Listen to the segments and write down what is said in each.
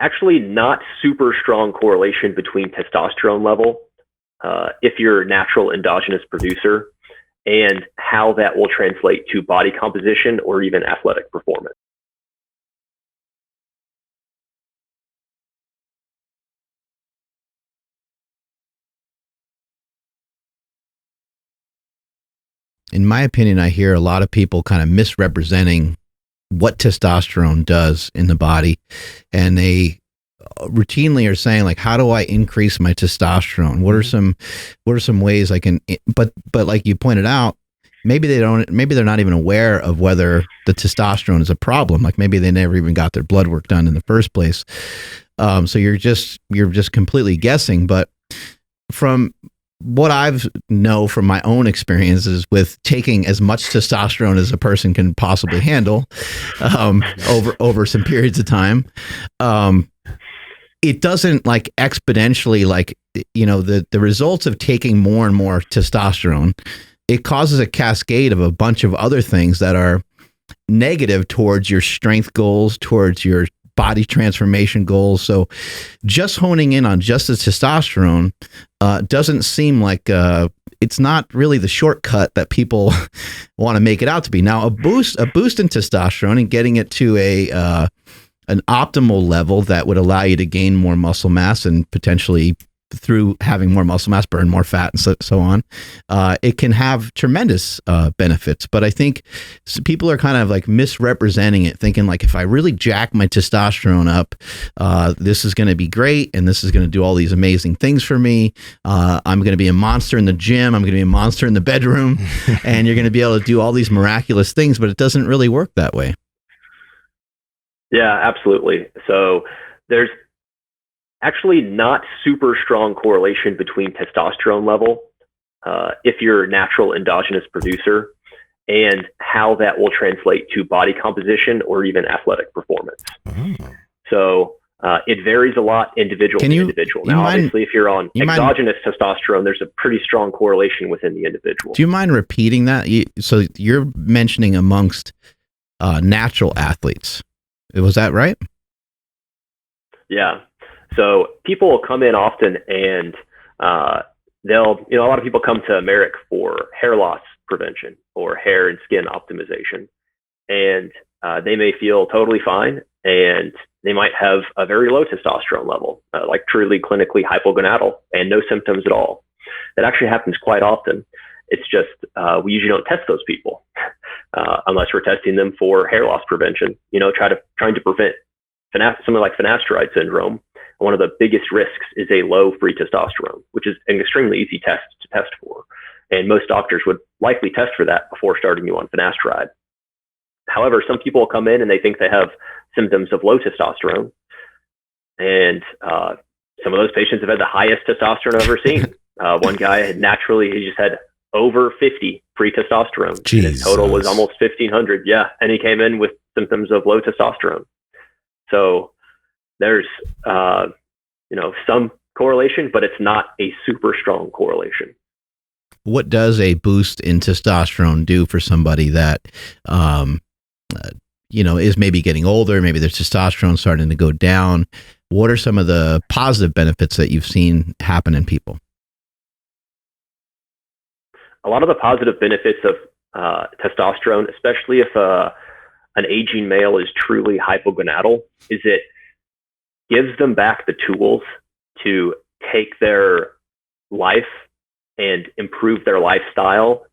Actually, not super strong correlation between testosterone level, if you're a natural endogenous producer, and how that will translate to body composition or even athletic performance. In my opinion, I hear a lot of people kind of misrepresenting what testosterone does in the body, and they routinely are saying, like, how do I increase my testosterone? What are some ways I can, but like you pointed out, maybe they're not even aware of whether the testosterone is a problem. Like maybe they never even got their blood work done in the first place. So you're just completely guessing. But from what I've know from my own experiences with taking as much testosterone as a person can possibly handle, over some periods of time, it doesn't like exponentially, like, you know, the results of taking more and more testosterone, it causes a cascade of a bunch of other things that are negative towards your strength goals, towards your body transformation goals. So just honing in on just the testosterone doesn't seem like it's not really the shortcut that people want to make it out to be. Now, a boost in testosterone and getting it to an optimal level that would allow you to gain more muscle mass and potentially, through having more muscle mass, burn more fat and so on. It can have tremendous benefits, but I think people are kind of like misrepresenting it, thinking like, if I really jack my testosterone up, this is going to be great, and this is going to do all these amazing things for me. I'm going to be a monster in the gym. I'm going to be a monster in the bedroom, and you're going to be able to do all these miraculous things, but it doesn't really work that way. Yeah, absolutely. So there's actually not super strong correlation between testosterone level, if you're a natural endogenous producer, and how that will translate to body composition or even athletic performance. So it varies a lot individual to individual. Now, obviously, if you're on exogenous testosterone, there's a pretty strong correlation within the individual. Do you mind repeating that? So you're mentioning amongst natural athletes. Was that right? Yeah. So people will come in often, and a lot of people come to Merrick for hair loss prevention or hair and skin optimization. And they may feel totally fine, and they might have a very low testosterone level, like truly clinically hypogonadal, and no symptoms at all. That actually happens quite often. It's just we usually don't test those people unless we're testing them for hair loss prevention, trying to prevent something like finasteride syndrome. One of the biggest risks is a low free testosterone, which is an extremely easy test to test for. And most doctors would likely test for that before starting you on finasteride. However, some people come in and they think they have symptoms of low testosterone. And some of those patients have had the highest testosterone I've ever seen. One guy he just had over 50 free testosterone. His total was almost 1,500. Yeah. And he came in with symptoms of low testosterone. So there's, some correlation, but it's not a super strong correlation. What does a boost in testosterone do for somebody that, is maybe getting older, maybe their testosterone starting to go down? What are some of the positive benefits that you've seen happen in people? A lot of the positive benefits of testosterone, especially if an aging male is truly hypogonadal, is it gives them back the tools to take their life and improve their lifestyle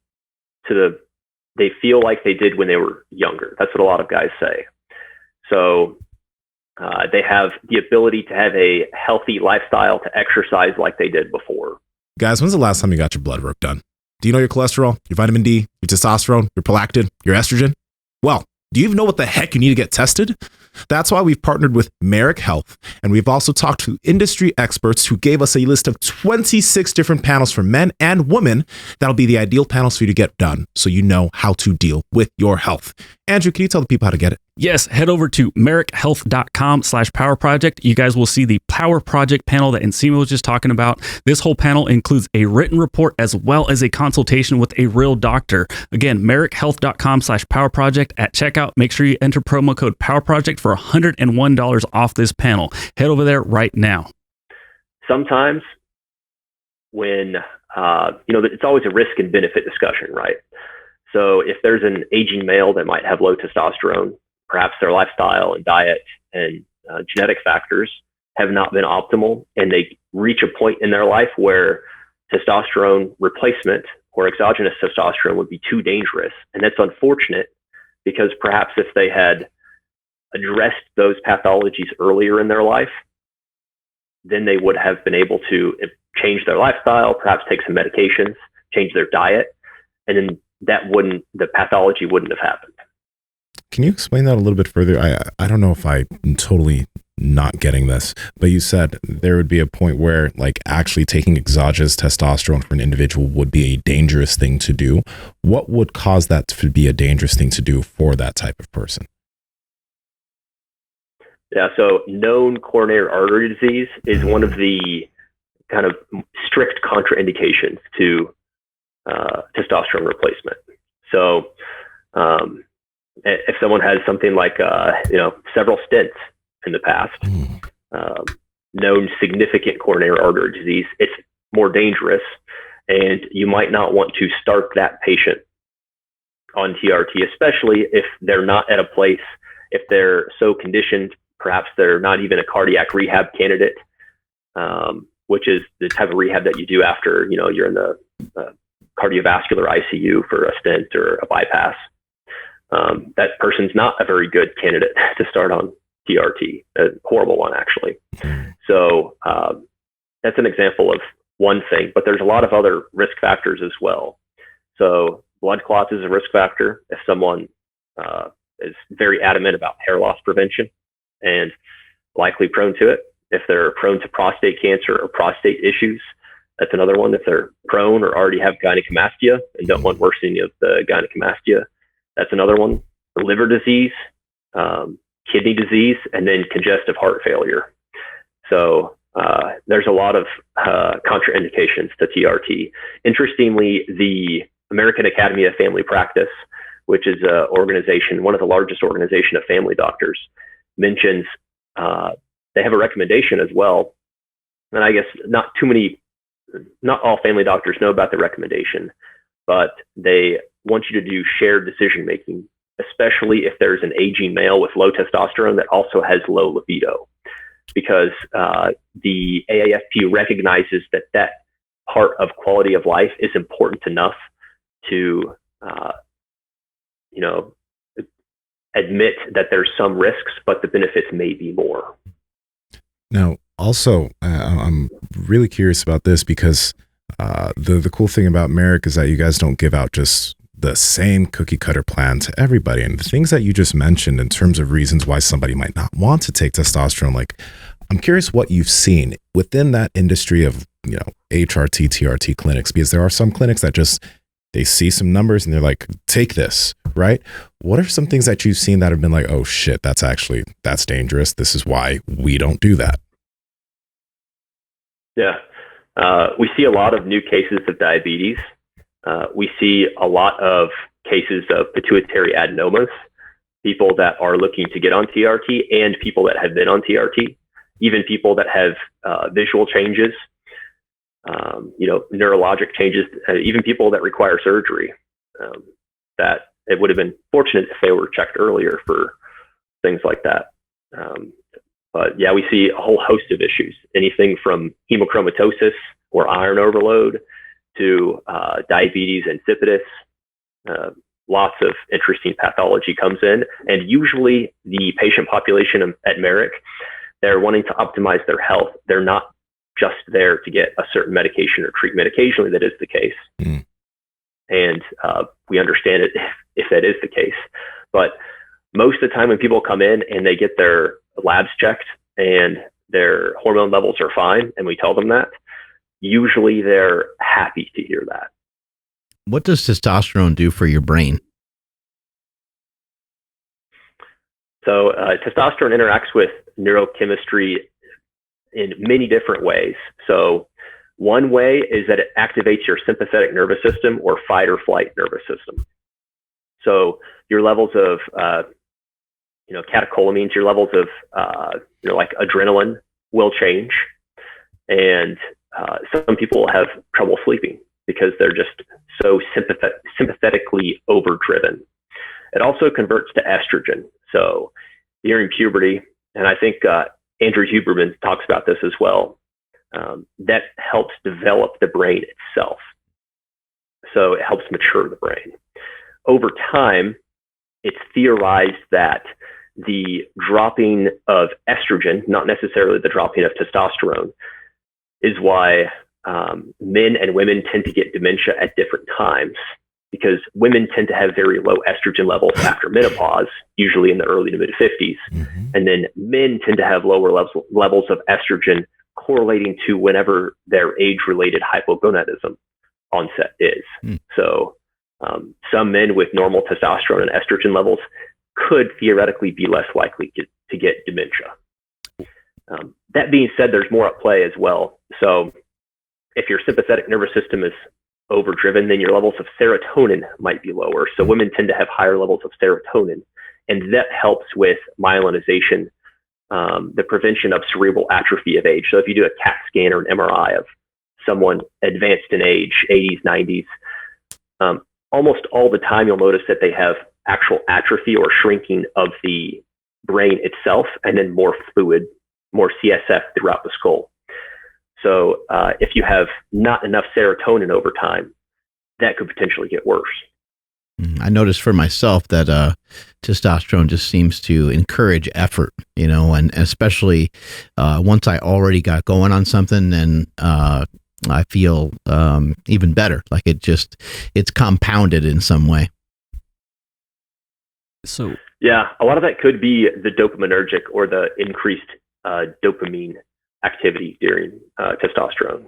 they feel like they did when they were younger. That's what a lot of guys say. So they have the ability to have a healthy lifestyle, to exercise like they did before. Guys, when's the last time you got your blood work done? Do you know your cholesterol, your vitamin D, your testosterone, your prolactin, your estrogen? Well, do you even know what the heck you need to get tested? That's why we've partnered with Merrick Health, and we've also talked to industry experts who gave us a list of 26 different panels for men and women that'll be the ideal panels for you to get done, so you know how to deal with your health. Andrew, can you tell the people how to get it? Yes, head over to merrickhealth.com/power project. You guys will see the power project panel that Nsima was just talking about. This whole panel includes a written report as well as a consultation with a real doctor. Again, merrickhealth.com/power project at checkout. Make sure you enter promo code power project for $101 off this panel. Head over there right now. Sometimes when, it's always a risk and benefit discussion, right? So if there's an aging male that might have low testosterone, perhaps their lifestyle and diet and genetic factors have not been optimal, and they reach a point in their life where testosterone replacement or exogenous testosterone would be too dangerous. And that's unfortunate, because perhaps if they had addressed those pathologies earlier in their life, then they would have been able to change their lifestyle, perhaps take some medications, change their diet, and then the pathology wouldn't have happened. Can you explain that a little bit further? I don't know if I'm totally not getting this, but you said there would be a point where like actually taking exogenous testosterone for an individual would be a dangerous thing to do. What would cause that to be a dangerous thing to do for that type of person? Yeah, so known coronary artery disease is one of the kind of strict contraindications to testosterone replacement. So if someone has something like, several stents in the past, known significant coronary artery disease, it's more dangerous, and you might not want to start that patient on TRT, especially if they're not at a place, if they're so conditioned, perhaps they're not even a cardiac rehab candidate, which is the type of rehab that you do after, you're in the cardiovascular ICU for a stent or a bypass. That person's not a very good candidate to start on TRT, a horrible one, actually. So that's an example of one thing, but there's a lot of other risk factors as well. So blood clots is a risk factor. If someone is very adamant about hair loss prevention and likely prone to it, if they're prone to prostate cancer or prostate issues, that's another one. If they're prone or already have gynecomastia and don't want worsening of the gynecomastia, that's another one. Liver disease, kidney disease, and then congestive heart failure. So there's a lot of contraindications to TRT. Interestingly, the American Academy of Family Practice, which is an organization, one of the largest organizations of family doctors, mentions they have a recommendation as well. And I guess not all family doctors know about the recommendation, but they want you to do shared decision making, especially if there's an aging male with low testosterone that also has low libido, because the AAFP recognizes that part of quality of life is important enough to, admit that there's some risks, but the benefits may be more. Now, also, I'm really curious about this because the cool thing about Merrick is that you guys don't give out just the same cookie cutter plan to everybody. And the things that you just mentioned in terms of reasons why somebody might not want to take testosterone, like, I'm curious what you've seen within that industry of, HRT, TRT clinics, because there are some clinics that they see some numbers and they're like, take this, right? What are some things that you've seen that have been like, oh shit, that's dangerous. This is why we don't do that. Yeah. We see a lot of new cases of diabetes. We see a lot of cases of pituitary adenomas, people that are looking to get on TRT and people that have been on TRT, even people that have visual changes, neurologic changes, even people that require surgery, that it would have been fortunate if they were checked earlier for things like that. But yeah, we see a whole host of issues, anything from hemochromatosis or iron overload to diabetes insipidus. Lots of interesting pathology comes in, and usually the patient population at Merrick, they're wanting to optimize their health. They're not just there to get a certain medication or treatment. Occasionally that is the case. And we understand it if that is the case. But most of the time when people come in and they get their labs checked and their hormone levels are fine, and we tell them that, usually they're happy to hear that. What does testosterone do for your brain? So testosterone interacts with neurochemistry in many different ways. So one way is that it activates your sympathetic nervous system or fight or flight nervous system. So your levels of catecholamines, your levels of like adrenaline will change, and some people have trouble sleeping because they're just so sympathetically overdriven. It also converts to estrogen. So during puberty, and I think Andrew Huberman talks about this as well, that helps develop the brain itself. So it helps mature the brain. Over time, it's theorized that the dropping of estrogen, not necessarily the dropping of testosterone, is why men and women tend to get dementia at different times, because women tend to have very low estrogen levels after menopause, usually in the early to mid 50s. Mm-hmm. And then men tend to have lower levels of estrogen correlating to whenever their age-related hypogonadism onset is. So some men with normal testosterone and estrogen levels could theoretically be less likely to get dementia. That being said, there's more at play as well. So if your sympathetic nervous system is overdriven, then your levels of serotonin might be lower. So women tend to have higher levels of serotonin, and that helps with myelinization, the prevention of cerebral atrophy of age. So if you do a CAT scan or an MRI of someone advanced in age, 80s, 90s, almost all the time you'll notice that they have actual atrophy or shrinking of the brain itself, and then more fluid, more CSF throughout the skull. So if you have not enough serotonin over time, that could potentially get worse. I noticed for myself that testosterone just seems to encourage effort, and especially once I already got going on something, and I feel even better. Like it's compounded in some way. So yeah, a lot of that could be the dopaminergic or the increased dopamine activity during testosterone.